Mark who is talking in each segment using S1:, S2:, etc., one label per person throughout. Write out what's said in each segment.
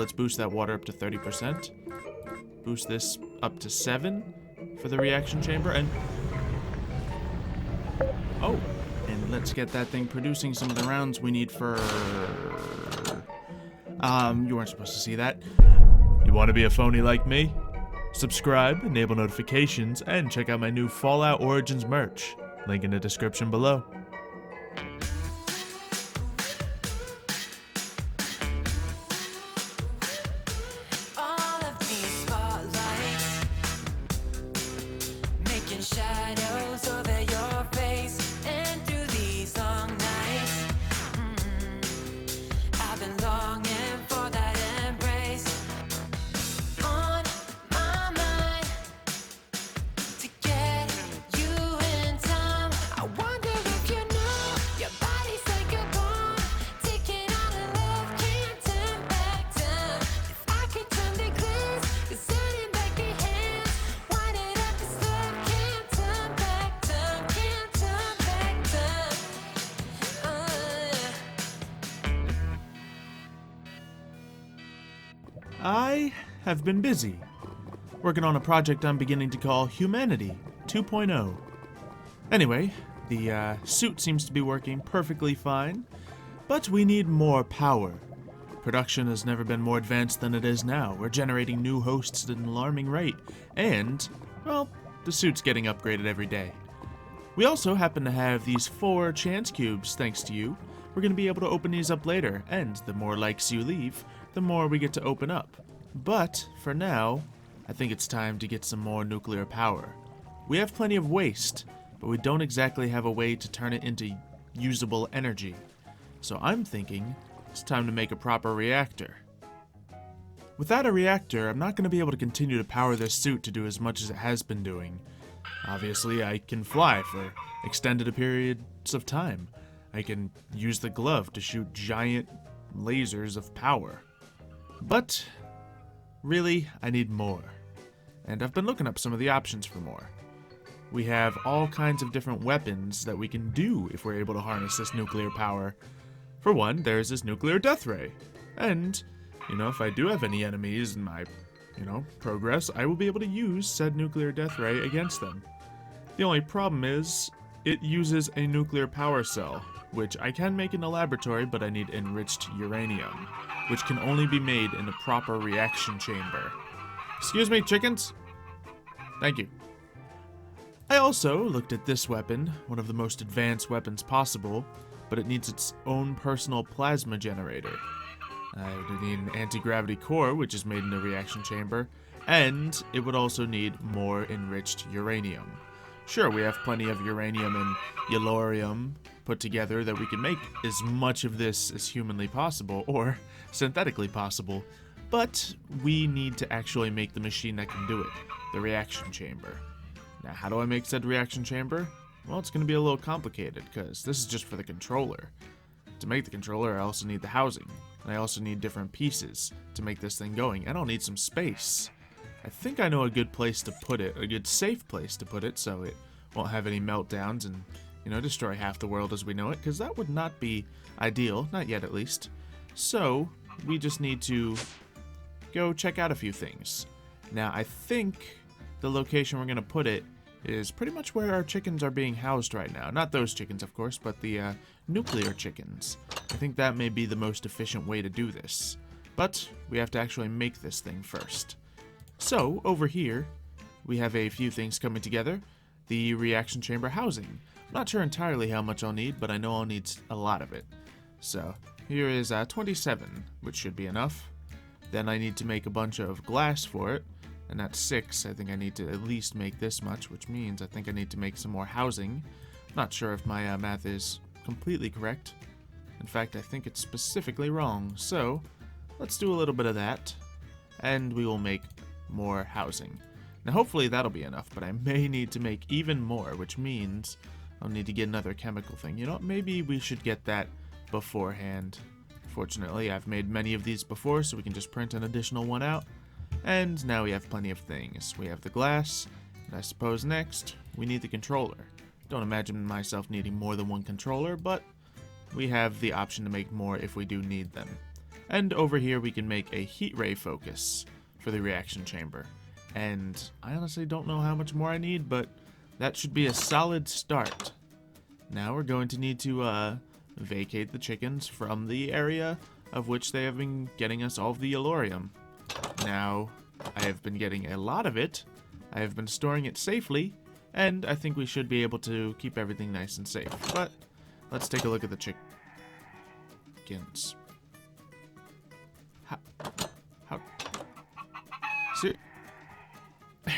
S1: let's boost that water up to 30%. Boost this up to 7 for the reaction chamber, and... oh, and let's get that thing producing some of the rounds we need for... you weren't supposed to see that. You want to be a phony like me? Subscribe, enable notifications, and check out my new Fallout Origins merch. Link in the description below.
S2: Shadows over your face, and through these long nights, I've been longing for that embrace. On my mind, to get you in time. I wonder if you know your body's like a bomb, taking all the love, can't turn back time. If I could turn the glass, you're sitting back your hands, winding up this love, can't turn back time, can't turn back time.
S1: I have been busy, working on a project I'm beginning to call Humanity 2.0. Anyway, the suit seems to be working perfectly fine, but we need more power. Production has never been more advanced than it is now. We're generating new hosts at an alarming rate, and, well, the suit's getting upgraded every day. We also happen to have these 4 chance cubes, thanks to you. We're going to be able to open these up later, and the more likes you leave, the more we get to open up. But, for now, I think it's time to get some more nuclear power. We have plenty of waste, but we don't exactly have a way to turn it into usable energy. So I'm thinking it's time to make a proper reactor. Without a reactor, I'm not going to be able to continue to power this suit to do as much as it has been doing. Obviously, I can fly for extended periods of time. I can use the glove to shoot giant lasers of power. But, really, I need more. And I've been looking up some of the options for more. We have all kinds of different weapons that we can do if we're able to harness this nuclear power. For one, there's this nuclear death ray. And, if I do have any enemies in my, progress, I will be able to use said nuclear death ray against them. The only problem is, it uses a nuclear power cell, which I can make in the laboratory, but I need enriched uranium, which can only be made in a proper reaction chamber. Excuse me, chickens? Thank you. I also looked at this weapon, one of the most advanced weapons possible, but it needs its own personal plasma generator. I would need an anti-gravity core, which is made in the reaction chamber, and it would also need more enriched uranium. Sure, we have plenty of uranium and yellorium put together that we can make as much of this as humanly possible, or synthetically possible, but we need to actually make the machine that can do it, the reaction chamber. Now, how do I make said reaction chamber? Well, it's going to be a little complicated, because this is just for the controller. To make the controller, I also need the housing, and I also need different pieces to make this thing going, and I'll need some space. I think I know a good place to put it, a good safe place to put it, so it won't have any meltdowns and, destroy half the world as we know it, because that would not be ideal, not yet at least. So, we just need to go check out a few things. Now, I think the location we're going to put it is pretty much where our chickens are being housed right now. Not those chickens, of course, but the nuclear chickens. I think that may be the most efficient way to do this. But we have to actually make this thing first. So, over here, we have a few things coming together. The reaction chamber housing. I'm not sure entirely how much I'll need, but I know I'll need a lot of it. So, here is 27, which should be enough. Then I need to make a bunch of glass for it, and that's 6. I think I need to at least make this much, which means I think I need to make some more housing. Not sure if my math is completely correct. In fact, I think it's specifically wrong. So, let's do a little bit of that, and we will make more housing. Now hopefully that'll be enough, but I may need to make even more, which means I'll need to get another chemical thing. Maybe we should get that beforehand. Fortunately, I've made many of these before, so we can just print an additional one out. And now we have plenty of things. We have the glass, and I suppose next, we need the controller. Don't imagine myself needing more than one controller, but we have the option to make more if we do need them. And over here we can make a heat ray focus for the reaction chamber. And I honestly don't know how much more I need, but that should be a solid start. Now we're going to need to vacate the chickens from the area of which they have been getting us all of the Yellorium. Now, I have been getting a lot of it, I have been storing it safely, and I think we should be able to keep everything nice and safe. But let's take a look at the chickens. How? See? I'm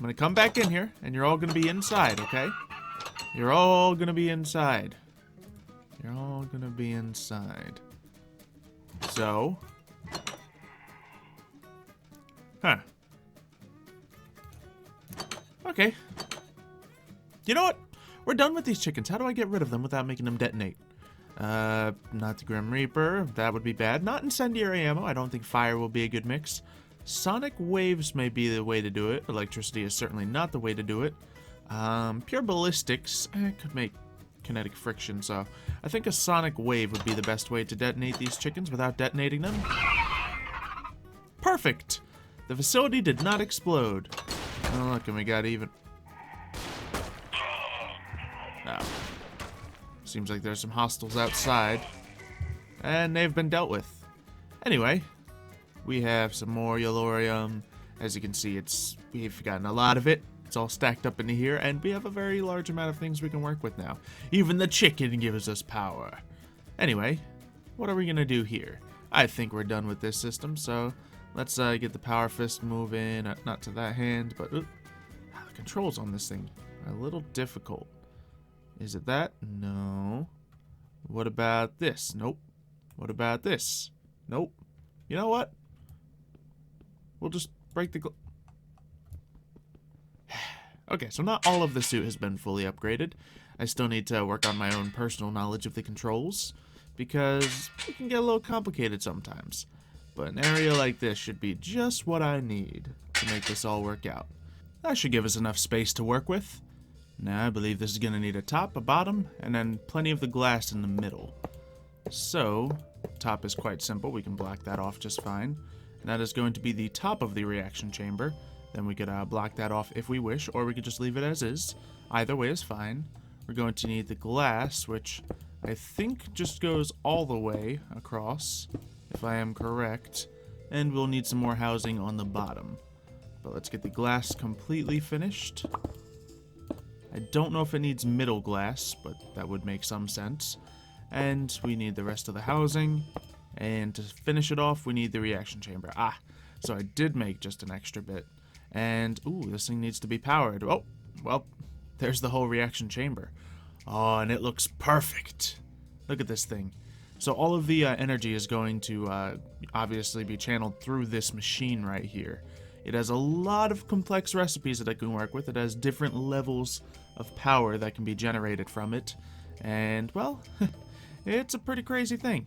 S1: gonna come back in here, and you're all gonna be inside, okay? You're all gonna be inside. You're all gonna be inside. So. Huh. Okay. You know what? We're done with these chickens. How do I get rid of them without making them detonate? Not the Grim Reaper. That would be bad. Not incendiary ammo. I don't think fire will be a good mix. Sonic waves may be the way to do it. Electricity is certainly not the way to do it. Pure ballistics could make kinetic friction, so I think a sonic wave would be the best way to detonate these chickens without detonating them. Perfect! The facility did not explode. Oh, look, and we got even. Oh. Seems like there's some hostiles outside. And they've been dealt with. Anyway, we have some more Yellorium. As you can see, we've gotten a lot of it. It's all stacked up into here, and we have a very large amount of things we can work with now. Even the chicken gives us power. Anyway, what are we gonna do here? I think we're done with this system, so let's get the power fist moving. Not to that hand, but the controls on this thing are a little difficult. Is it that? No. What about this? Nope. What about this? Nope. You know what? We'll just break the Okay, so not all of the suit has been fully upgraded. I still need to work on my own personal knowledge of the controls, because it can get a little complicated sometimes. But an area like this should be just what I need to make this all work out. That should give us enough space to work with. Now, I believe this is going to need a top, a bottom, and then plenty of the glass in the middle. So, top is quite simple. We can block that off just fine. And that is going to be the top of the reaction chamber. Then we could block that off if we wish, or we could just leave it as is. Either way is fine. We're going to need the glass, which I think just goes all the way across, if I am correct. And we'll need some more housing on the bottom. But let's get the glass completely finished. I don't know if it needs middle glass, but that would make some sense. And we need the rest of the housing. And to finish it off, we need the reaction chamber. So I did make just an extra bit. And, ooh, this thing needs to be powered. Oh, well, there's the whole reaction chamber. Oh, and it looks perfect. Look at this thing. So all of the energy is going to obviously be channeled through this machine right here. It has a lot of complex recipes that I can work with. It has different levels of power that can be generated from it. And, well, it's a pretty crazy thing.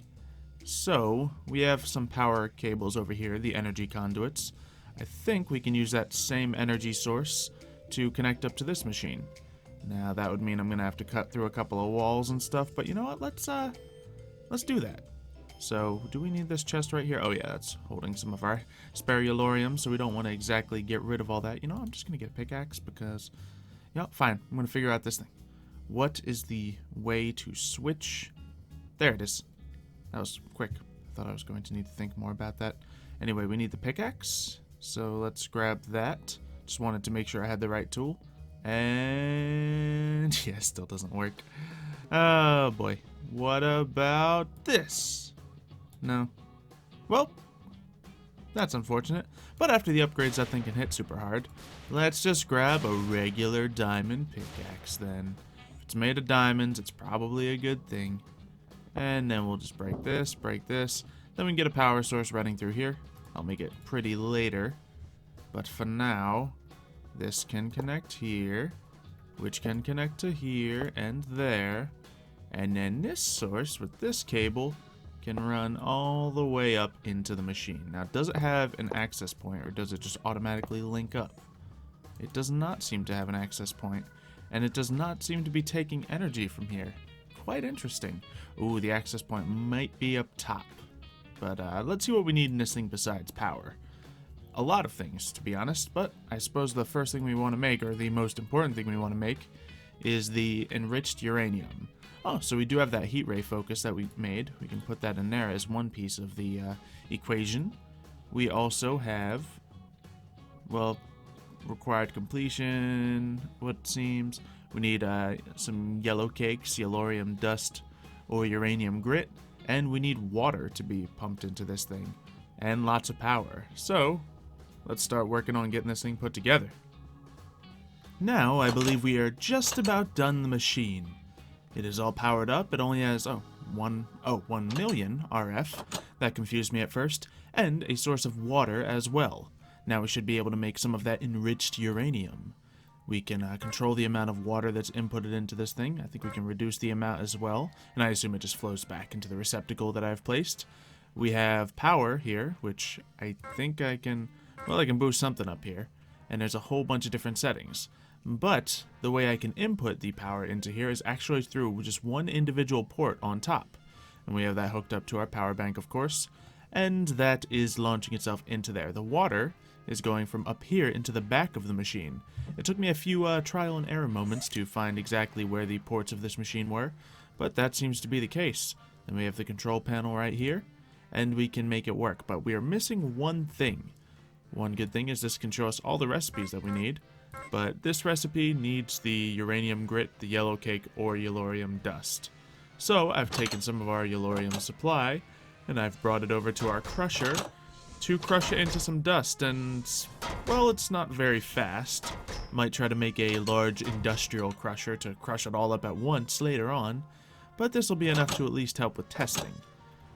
S1: So, we have some power cables over here, the energy conduits. I think we can use that same energy source to connect up to this machine. Now, that would mean I'm going to have to cut through a couple of walls and stuff, but you know what? Let's do that. So, do we need this chest right here? Oh yeah, that's holding some of our spare Yellorium, so we don't want to exactly get rid of all that. You know, I'm just going to get a pickaxe because, you know, fine. I'm going to figure out this thing. What is the way to switch? There it is. That was quick. I thought I was going to need to think more about that. Anyway, we need the pickaxe, so let's grab that. Just wanted to make sure I had the right tool. And yeah, still doesn't work. Oh boy. What about this? No. Well, that's unfortunate. But after the upgrades, that thing can hit super hard. Let's just grab a regular diamond pickaxe then. If it's made of diamonds, it's probably a good thing. And then we'll just break this. Then we can get a power source running through here. I'll make it pretty later. But for now, this can connect here, which can connect to here and there. And then this source with this cable can run all the way up into the machine. Now, does it have an access point, or does it just automatically link up? It does not seem to have an access point, and it does not seem to be taking energy from here. Quite interesting. Ooh, the access point might be up top. but let's see what we need in this thing besides power. A lot of things, to be honest, but I suppose the first thing we want to make, or the most important thing we want to make, is the enriched uranium. Oh, so we do have that heat ray focus that we made. We can put that in there as one piece of the equation. We also have, well, required completion, what seems. We need some yellow cakes, yellorium dust, or uranium grit, and we need water to be pumped into this thing, and lots of power. So, let's start working on getting this thing put together. Now, I believe we are just about done the machine. It is all powered up. It only has, 1 million RF. That confused me at first. And a source of water as well. Now we should be able to make some of that enriched uranium. We can control the amount of water that's inputted into this thing. I think we can reduce the amount as well. And I assume it just flows back into the receptacle that I've placed. We have power here, which I think I can boost something up here. And there's a whole bunch of different settings. But the way I can input the power into here is actually through just one individual port on top. And we have that hooked up to our power bank, of course. And that is launching itself into there. The water is going from up here into the back of the machine. It took me a few trial and error moments to find exactly where the ports of this machine were, but that seems to be the case. Then we have the control panel right here, and we can make it work. But we are missing one thing. One good thing is this can show us all the recipes that we need, but this recipe needs the uranium grit, the yellow cake, or yellorium dust. So I've taken some of our yellorium supply, and I've brought it over to our crusher to crush it into some dust, and, well, it's not very fast. Might try to make a large industrial crusher to crush it all up at once later on, but this will be enough to at least help with testing.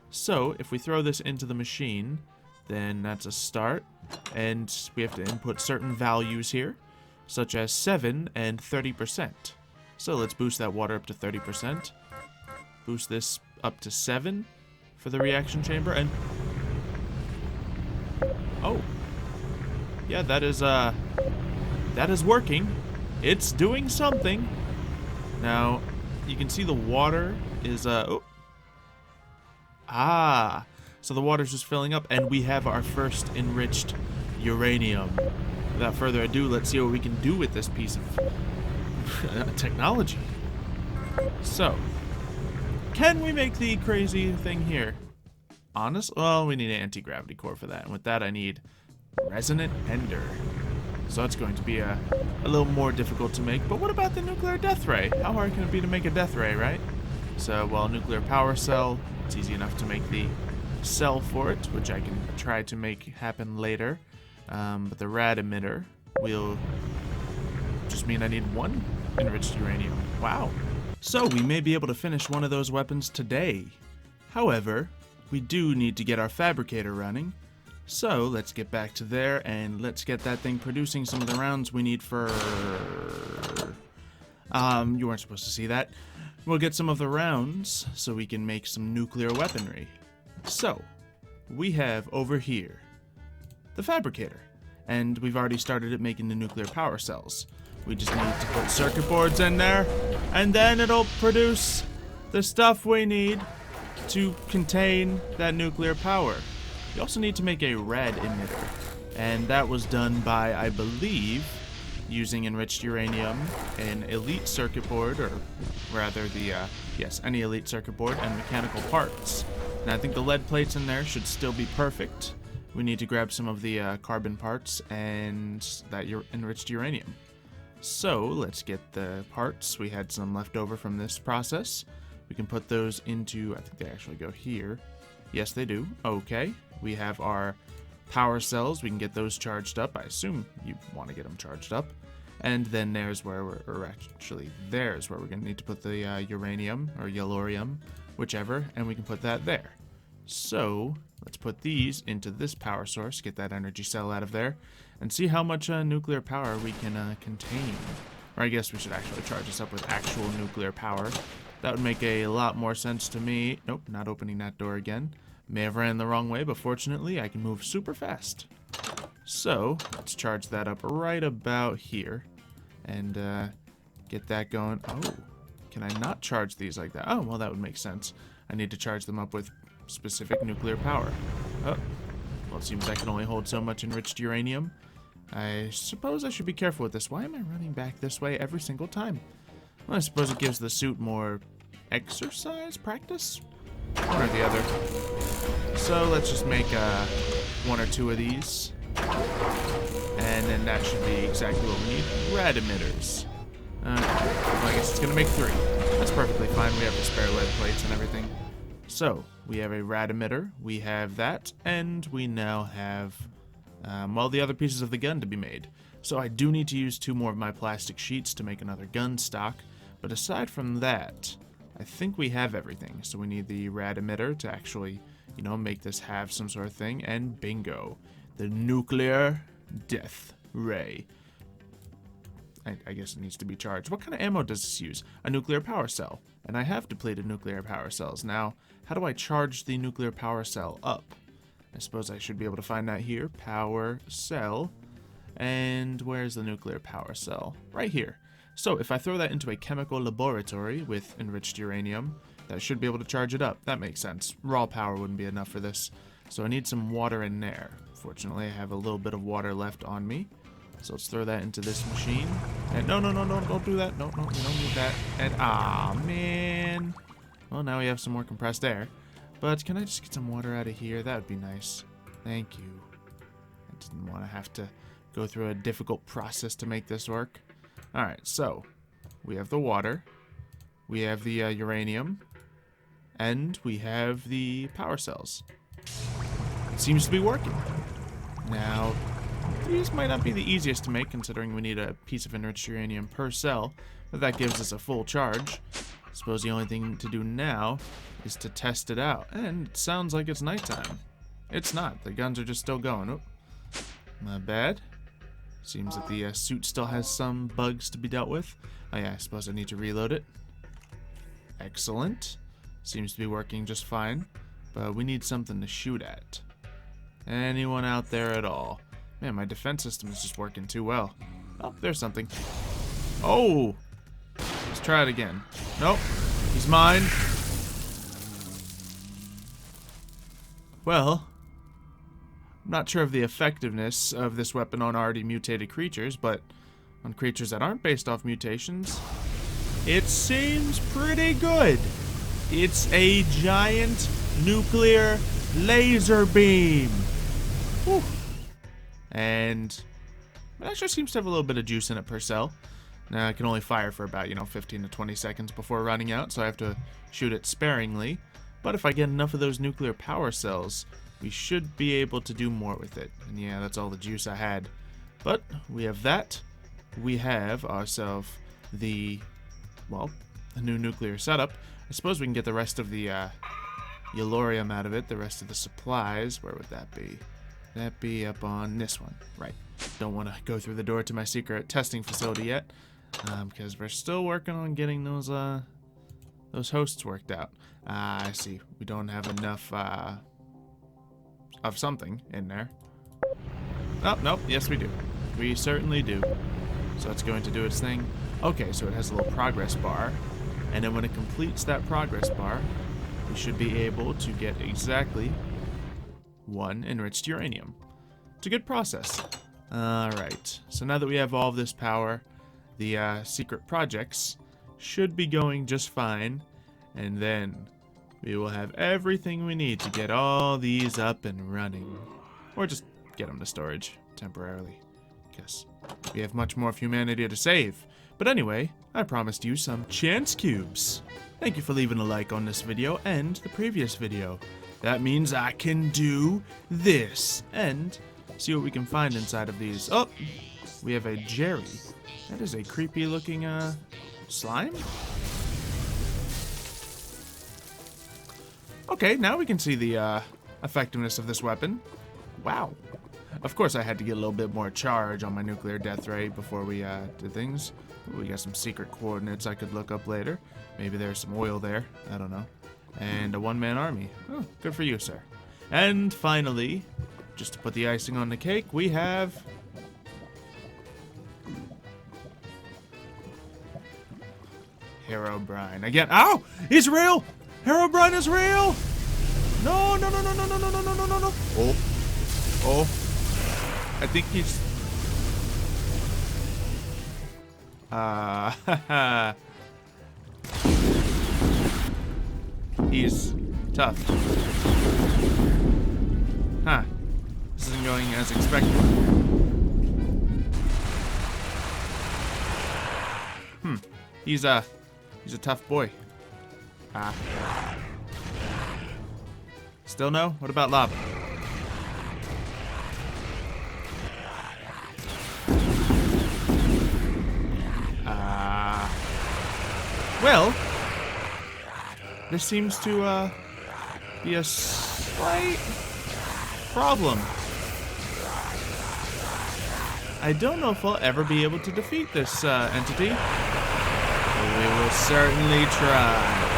S1: So if we throw this into the machine, then that's a start, and we have to input certain values here, such as 7 and 30%. So let's boost that water up to 30%, boost this up to 7 for the reaction chamber, and oh, yeah, that is working. It's doing something. Now, you can see the water is, so the water's just filling up, and we have our first enriched uranium. Without further ado, let's see what we can do with this piece of technology. So, can we make the crazy thing here? Well, we need an anti-gravity core for that, and with that I need resonant ender. So that's going to be a little more difficult to make, but what about the nuclear death ray? How hard can it be to make a death ray, right? So, well, nuclear power cell, it's easy enough to make the cell for it, which I can try to make happen later. But the rad emitter will just mean I need 1 enriched uranium. Wow. So we may be able to finish one of those weapons today. However, we do need to get our fabricator running. So let's get back to there and let's get that thing producing some of the rounds we need for... you weren't supposed to see that. We'll get some of the rounds so we can make some nuclear weaponry. So, we have over here the fabricator, and we've already started at making the nuclear power cells. We just need to put circuit boards in there, and then it'll produce the stuff we need to contain that nuclear power. You also need to make a rad emitter, and that was done by, I believe, using enriched uranium, an elite circuit board, or rather any elite circuit board, and mechanical parts. And I think the lead plates in there should still be perfect. We need to grab some of the carbon parts and that enriched uranium. So let's get the parts. We had some left over from this process. We can put those into, I think they actually go here. Yes, they do. Okay. We have our power cells. We can get those charged up. I assume you want to get them charged up. And then there's where we're going to need to put the uranium or yellorium, whichever, and we can put that there. So let's put these into this power source, get that energy cell out of there, and see how much nuclear power we can contain. Or I guess we should actually charge this up with actual nuclear power. That would make a lot more sense to me. Nope, not opening that door again. May have ran the wrong way, but fortunately I can move super fast. So let's charge that up right about here and get that going. Oh, can I not charge these like that? Oh, well, that would make sense. I need to charge them up with specific nuclear power. Oh, well, it seems I can only hold so much enriched uranium. I suppose I should be careful with this. Why am I running back this way every single time? Well, I suppose it gives the suit more exercise, practice? One or the other. So let's just make one or two of these. And then that should be exactly what we need. Rad emitters. Well, I guess it's going to make 3. That's perfectly fine. We have the spare lead plates and everything. So, we have a rad emitter. We have that. And we now have, well, the other pieces of the gun to be made. So I do need to use 2 more of my plastic sheets to make another gun stock. But aside from that, I think we have everything. So we need the rad emitter to actually, you know, make this have some sort of thing. And bingo. The nuclear death ray. I guess it needs to be charged. What kind of ammo does this use? A nuclear power cell. And I have depleted nuclear power cells. Now, how do I charge the nuclear power cell up? I suppose I should be able to find that here. Power cell. And where's the nuclear power cell? Right here. So if I throw that into a chemical laboratory with enriched uranium, that should be able to charge it up. That makes sense. Raw power wouldn't be enough for this. So I need some water in there. Fortunately, I have a little bit of water left on me. So let's throw that into this machine. And no, don't do that. No, we don't need that. And, man. Well, now we have some more compressed air. But can I just get some water out of here? That would be nice. Thank you. I didn't want to have to go through a difficult process to make this work. Alright, so we have the water. We have the uranium. And we have the power cells. It seems to be working. Now, these might not be the easiest to make, considering we need a piece of enriched uranium per cell, but that gives us a full charge. I suppose the only thing to do now is to test it out, and it sounds like it's nighttime. It's not. The guns are just still going. Oh, not bad. Seems that the suit still has some bugs to be dealt with. Oh yeah, I suppose I need to reload it. Excellent. Seems to be working just fine, but we need something to shoot at. Anyone out there at all? Man, my defense system is just working too well. Oh, there's something. Oh! Let's try it again. Nope. He's mine. Well, I'm not sure of the effectiveness of this weapon on already mutated creatures, but on creatures that aren't based off mutations, it seems pretty good. It's a giant nuclear laser beam. Whew. And it actually seems to have a little bit of juice in it per cell. Now, I can only fire for about, 15 to 20 seconds before running out, so I have to shoot it sparingly. But if I get enough of those nuclear power cells, we should be able to do more with it. And yeah, that's all the juice I had. But we have that. We have ourselves the new nuclear setup. I suppose we can get the rest of the Yellorium out of it, the rest of the supplies. Where would that be? That be up on this one. Right. Don't want to go through the door to my secret testing facility yet, because we're still working on getting those hosts worked out. I see. We don't have enough of something in there. Oh, nope. Yes, we do. We certainly do. So it's going to do its thing. Okay, so it has a little progress bar. And then when it completes that progress bar, we should be able to get exactly 1 enriched uranium. It's a good process. Alright, so now that we have all of this power, the secret projects should be going just fine. And then we will have everything we need to get all these up and running. Or just get them to storage temporarily, because we have much more of humanity to save. But anyway, I promised you some chance cubes. Thank you for leaving a like on this video and the previous video. That means I can do this and see what we can find inside of these. Oh, we have a Jerry. That is a creepy looking slime. Okay, now we can see the effectiveness of this weapon. Wow. Of course I had to get a little bit more charge on my nuclear death ray before we did things. Ooh, we got some secret coordinates I could look up later. Maybe there's some oil there. I don't know. And a one-man army. Oh, good for you, sir. And finally, just to put the icing on the cake, we have Herobrine. Again, ow! He's real! Herobrine is real! No, no, no, no, no, no, no, no, no, no, no, no. Oh. Oh. I think he's... haha. He's tough. Huh. This isn't going as expected. He's a tough boy. Still no? What about lava? Well, there seems to be a slight problem. I don't know if I'll ever be able to defeat this entity. We will certainly try.